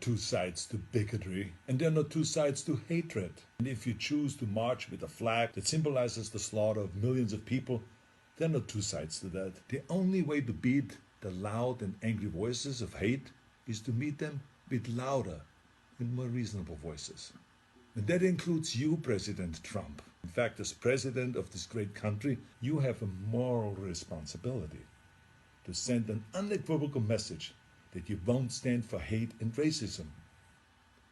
two sides to bigotry, and there are no two sides to hatred. And if you choose to march with a flag that symbolizes the slaughter of millions of people, there are no two sides to that. The only way to beat the loud and angry voices of hate is to meet them with louder and more reasonable voices. And that includes you, President Trump. In fact, as president of this great country, you have a moral responsibility to send an unequivocal message that you won't stand for hate and racism.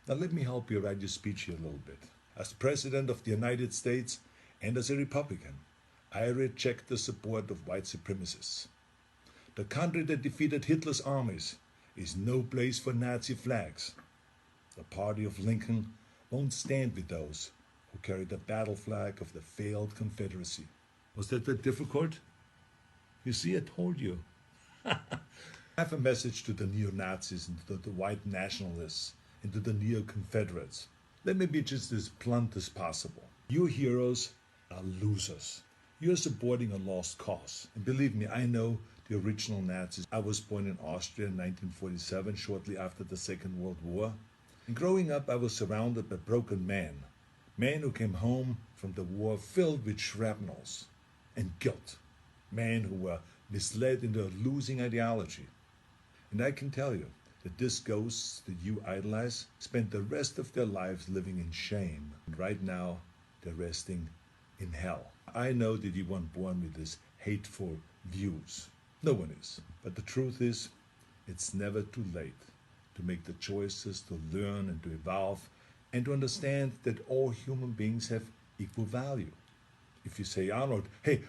Now let me help you write your speech here a little bit. As President of the United States and as a Republican, I reject the support of white supremacists. The country that defeated Hitler's armies is no place for Nazi flags. The party of Lincoln won't stand with those who carry the battle flag of the failed Confederacy. Was that difficult? You see, I told you. I have a message to the neo-Nazis and to the white nationalists and to the neo-Confederates. Let me be just as blunt as possible. You heroes are losers. You're supporting a lost cause. And believe me, I know the original Nazis. I was born in Austria in 1947, shortly after the Second World War. And growing up, I was surrounded by broken men who came home from the war filled with shrapnels and guilt, men who were misled into a losing ideology. And I can tell you that these ghosts that you idolize spent the rest of their lives living in shame. And right now, they're resting in hell. I know that you weren't born with these hateful views. No one is. But the truth is, it's never too late to make the choices, to learn and to evolve, and to understand that all human beings have equal value. If you say, Arnold, hey,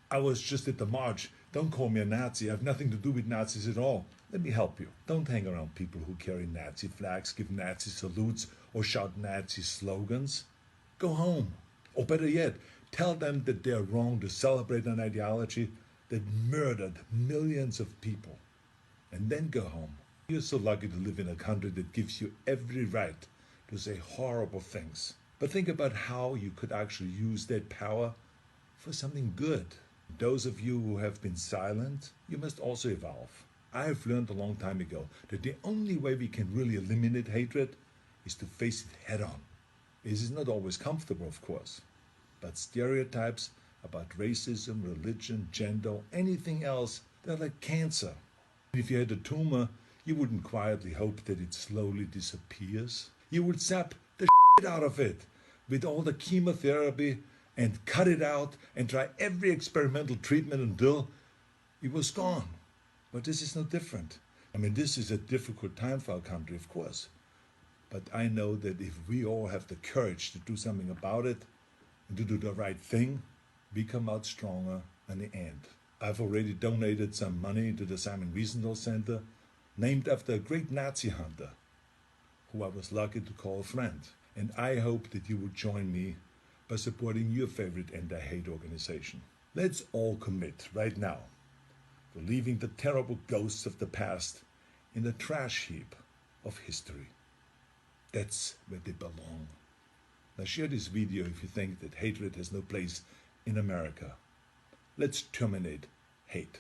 I was just at the march, don't call me a Nazi, I have nothing to do with Nazis at all. Let me help you. Don't hang around people who carry Nazi flags, give Nazi salutes, or shout Nazi slogans. Go home. Or better yet, tell them that they're wrong to celebrate an ideology that murdered millions of people. And then go home. You're so lucky to live in a country that gives you every right to say horrible things. But think about how you could actually use that power for something good. Those of you who have been silent, you must also evolve. I have learned a long time ago that the only way we can really eliminate hatred is to face it head on. This is not always comfortable, of course, but stereotypes about racism, religion, gender, anything else, they're like cancer. If you had a tumor, you wouldn't quietly hope that it slowly disappears. You would sap the shit out of it with all the chemotherapy and cut it out and try every experimental treatment until it was gone. But this is no different. I mean, this is a difficult time for our country, of course. But I know that if we all have the courage to do something about it and to do the right thing, we come out stronger in the end. I've already donated some money to the Simon Wiesenthal Center, named after a great Nazi hunter, who I was lucky to call a friend. And I hope that you will join me by supporting your favorite anti-hate organization. Let's all commit right now to leaving the terrible ghosts of the past in the trash heap of history. That's where they belong. Now share this video if you think that hatred has no place in America. Let's terminate hate.